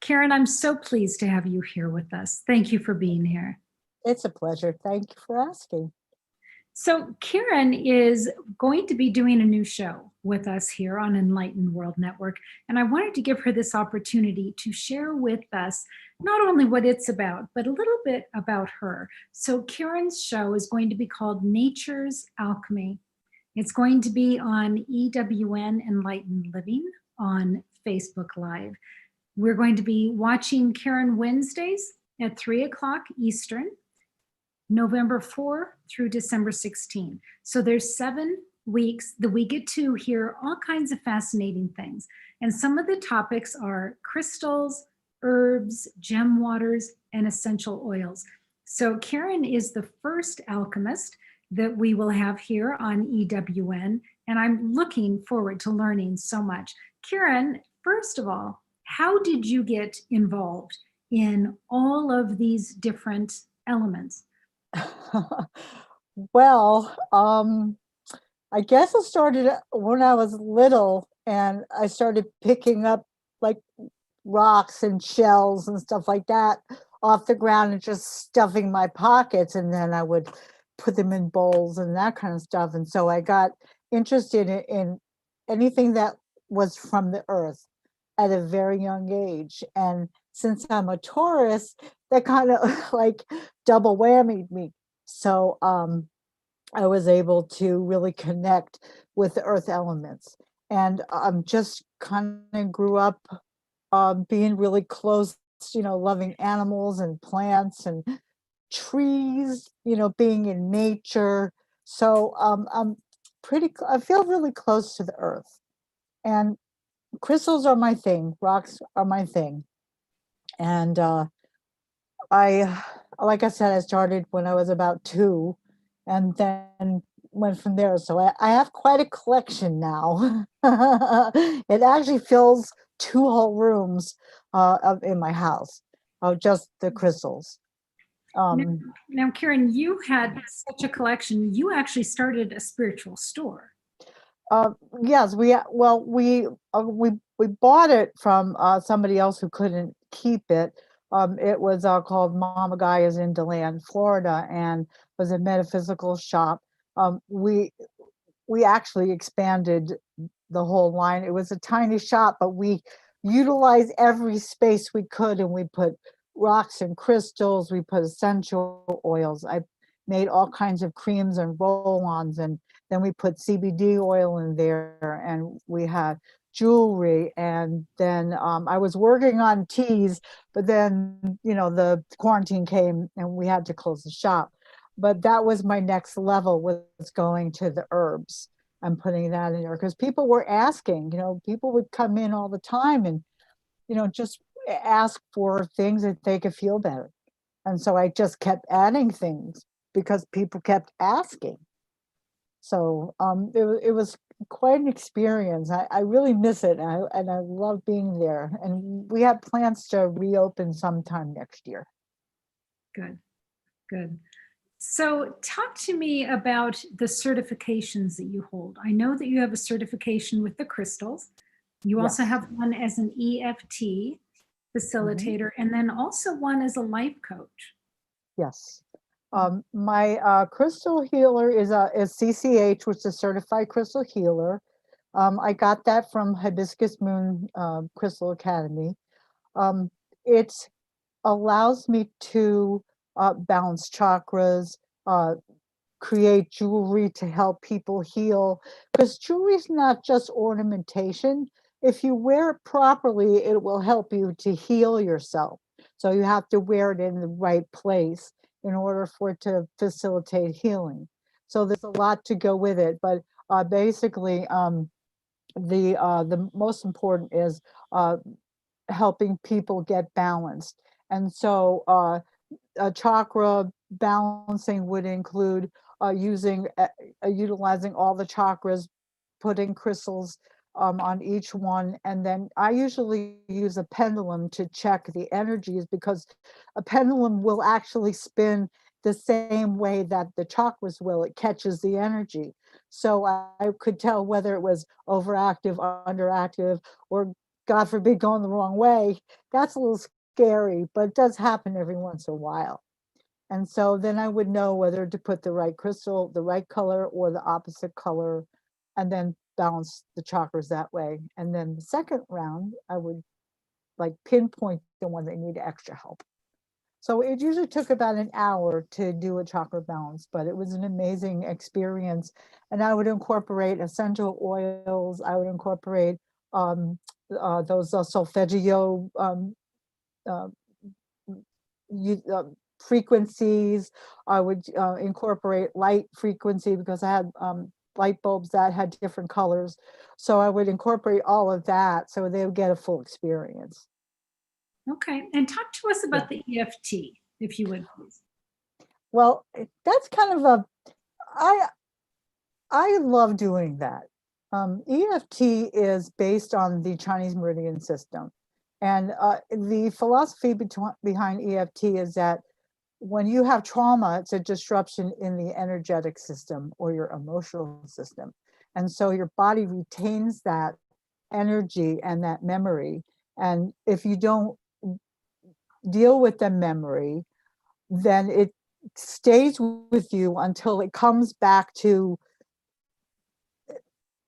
Karen, I'm so pleased to have you here with us. Thank you for being here. It's a pleasure. Thank you for asking. So, Karen is going to be doing a new show with us here on Enlightened World Network. And I wanted to give her this opportunity to share with us not only what it's about, but a little bit about her. So, Karen's show is going to be called Nature's Alchemy. It's going to be on EWN Enlightened Living on Facebook Live. We're going to be watching Karen Wednesdays at 3 o'clock Eastern, November 4 through December 16. So there's 7 weeks that we get to hear all kinds of fascinating things. And some of the topics are crystals, herbs, gem waters, and essential oils. So Karen is the first alchemist that we will have here on EWN, and I'm looking forward to learning so much. Karen, first of all, how did you get involved in all of these different elements? Well, I guess it started when I was little and I started picking up like rocks and shells and stuff like that off the ground and just stuffing my pockets. And then I would put them in bowls and that kind of stuff. And so I got interested in anything that was from the earth at a very young age. And since I'm a Taurus, that kind of like double whammied me. So I was able to really connect with the earth elements. And just kind of grew up being really close, loving animals and plants and trees, being in nature. So I feel really close to the earth. And crystals are my thing, rocks are my thing. And like I said, I started when I was about 2 and then went from there. So I have quite a collection now. It actually fills 2 whole rooms in my house of just the crystals. Now, Karen, you had such a collection. You actually started a spiritual store. Yes, we bought it from somebody else who couldn't keep it. It was called Mama Gaia's in DeLand, Florida, and was a metaphysical shop. We actually expanded the whole line. It was a tiny shop, but we utilized every space we could, and we put rocks and crystals. We put essential oils. I made all kinds of creams and roll-ons, and then we put CBD oil in there, and we had jewelry. And then I was working on teas, but then, the quarantine came and we had to close the shop. But that was my next level, was going to the herbs and putting that in there, because people were asking, people would come in all the time and, just ask for things that they could feel better. And so I just kept adding things because people kept asking. So it was quite an experience. I really miss it, and I love being there. And we have plans to reopen sometime next year. Good, good. So talk to me about the certifications that you hold. I know that you have a certification with the crystals. You also Yes. have one as an EFT facilitator, and then also one as a life coach. Yes. My crystal healer is CCH, which is a certified crystal healer. I got that from Hibiscus Moon Crystal Academy. It allows me to balance chakras, create jewelry to help people heal, because jewelry is not just ornamentation. If you wear it properly, it will help you to heal yourself. So you have to wear it in the right place in order for it to facilitate healing. So there's a lot to go with it, but basically the most important is helping people get balanced. And so a chakra balancing would include utilizing all the chakras, putting crystals on each one. And then I usually use a pendulum to check the energies, because a pendulum will actually spin the same way that the chakras will. It catches the energy. So I could tell whether it was overactive, underactive, or God forbid, going the wrong way, that's a little scary, but it does happen every once in a while. And so then I would know whether to put the right crystal, the right color, or the opposite color, and then balance the chakras that way. And then the second round, I would like pinpoint the one that need extra help. So it usually took about an hour to do a chakra balance, but it was an amazing experience. And I would incorporate essential oils. I would incorporate those solfeggio uh, frequencies. I would incorporate light frequency because I had light bulbs that had different colors. So I would incorporate all of that so they would get a full experience. Okay. And talk to us Yeah. about the EFT, if you would, please. Well, that's kind of I love doing that. EFT is based on the Chinese meridian system. And the philosophy behind EFT is that when you have trauma, it's a disruption in the energetic system or your emotional system. And so your body retains that energy and that memory. And if you don't deal with the memory, then it stays with you until it comes back to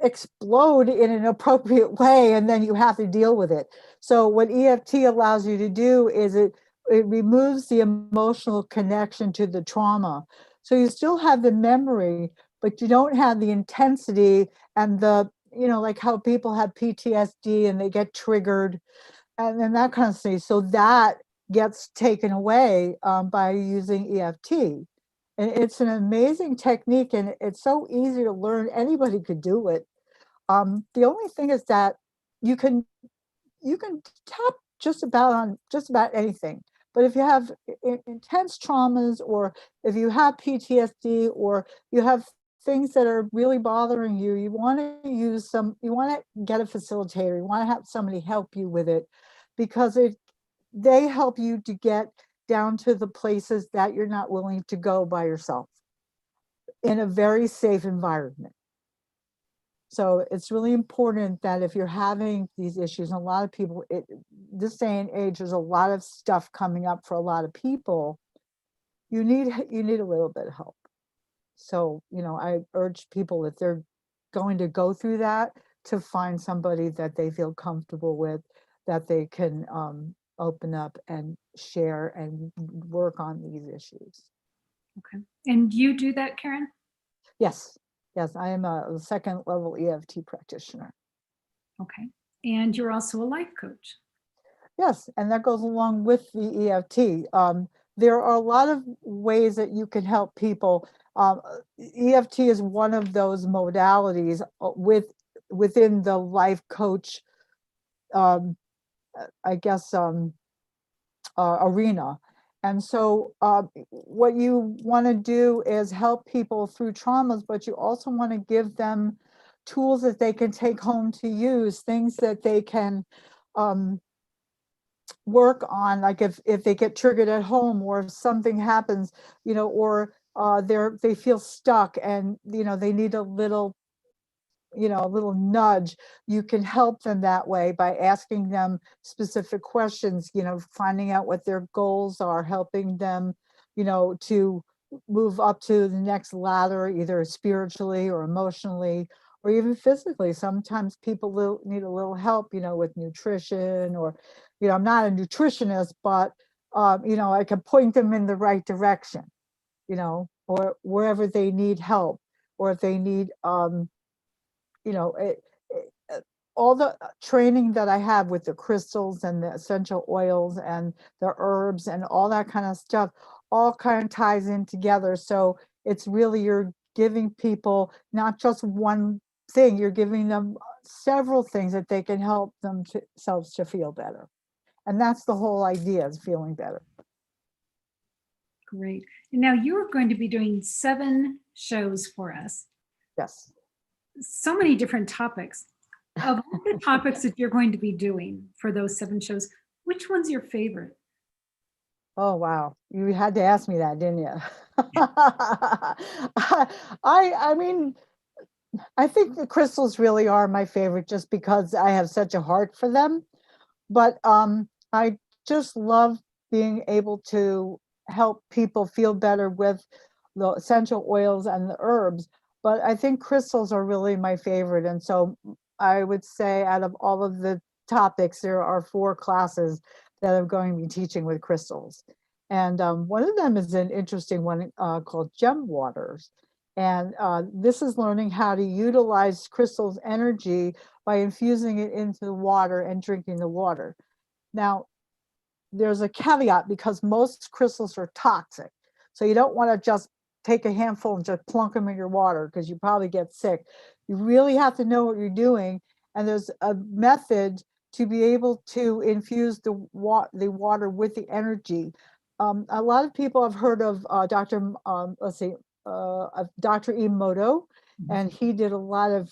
explode in an appropriate way, and then you have to deal with it. So what EFT allows you to do is it removes the emotional connection to the trauma. So you still have the memory, but you don't have the intensity and the, like how people have PTSD and they get triggered and then that kind of thing. So that gets taken away by using EFT. And it's an amazing technique and it's so easy to learn. Anybody could do it. The only thing is that you can tap just about on just about anything. But if you have intense traumas, or if you have PTSD, or you have things that are really bothering you, you want to get a facilitator. You want to have somebody help you with it, because they help you to get down to the places that you're not willing to go by yourself in a very safe environment. So it's really important that if you're having these issues, and a lot of people, this day and age, there's a lot of stuff coming up for a lot of people. You need a little bit of help. So, I urge people, if they're going to go through that, to find somebody that they feel comfortable with, that they can open up and share and work on these issues. Okay. And you do that, Karen? Yes. Yes, I am a second level EFT practitioner. Okay. And you're also a life coach. Yes, and that goes along with the EFT. There are a lot of ways that you can help people. EFT is one of those modalities within the life coach, I guess, arena. And so what you want to do is help people through traumas, but you also want to give them tools that they can take home to use, things that they can work on, like if they get triggered at home, or if something happens, or they feel stuck and they need a little nudge. You can help them that way by asking them specific questions, finding out what their goals are, helping them to move up to the next ladder, either spiritually or emotionally or even physically. Sometimes people need a little help, with nutrition, or I'm not a nutritionist, but I can point them in the right direction, or wherever they need help, or if they need all the training that I have with the crystals and the essential oils and the herbs and all that kind of stuff all kind of ties in together. So it's really, you're giving people not just one thing, you're giving them several things that they can help themselves to feel better. And that's the whole idea, is feeling better. Great. And now you're going to be doing 7 shows for us. Yes. So many different topics. Of all the topics that you're going to be doing for those 7 shows, which one's your favorite? Oh, wow. You had to ask me that, didn't you? I mean, I think the crystals really are my favorite just because I have such a heart for them. But I just love being able to help people feel better with the essential oils and the herbs. But I think crystals are really my favorite. And so I would say out of all of the topics, there are 4 classes that I'm going to be teaching with crystals. And one of them is an interesting one called Gem Waters. And this is learning how to utilize crystals' energy by infusing it into the water and drinking the water. Now, there's a caveat because most crystals are toxic. So you don't want to just take a handful and just plunk them in your water because you probably get sick. You really have to know what you're doing. And there's a method to be able to infuse the water with the energy. A lot of people have heard of Dr. Dr. Emoto, and he did a lot of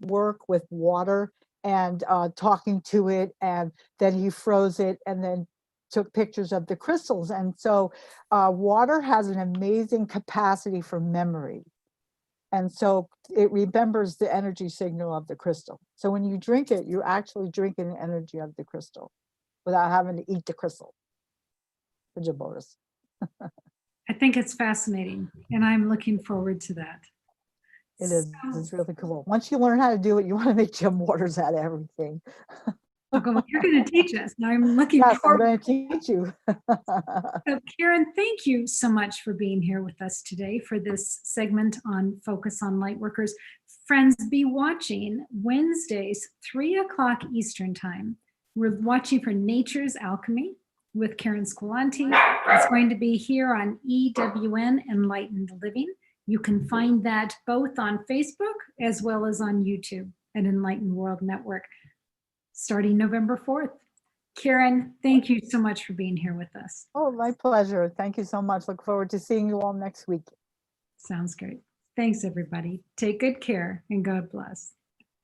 work with water and talking to it, and then he froze it and then took pictures of the crystals. And so water has an amazing capacity for memory. And so it remembers the energy signal of the crystal. So when you drink it, you're actually drinking the energy of the crystal without having to eat the crystal. The bonus. I think it's fascinating, and I'm looking forward to that. It is. It's really cool. Once you learn how to do it, you want to make gem waters out of everything. You're going to teach us. Now I'm looking Yes, forward. I'm going to teach you. So Karen, thank you so much for being here with us today for this segment on Focus on Lightworkers. Friends, be watching Wednesdays, 3 o'clock Eastern Time. We're watching for Nature's Alchemy with Karen Squillante. It's going to be here on EWN Enlightened Living. You can find that both on Facebook as well as on YouTube at Enlightened World Network, starting November 4th. Karen, thank you so much for being here with us. Oh, my pleasure. Thank you so much. Look forward to seeing you all next week. Sounds great. Thanks, everybody. Take good care and God bless.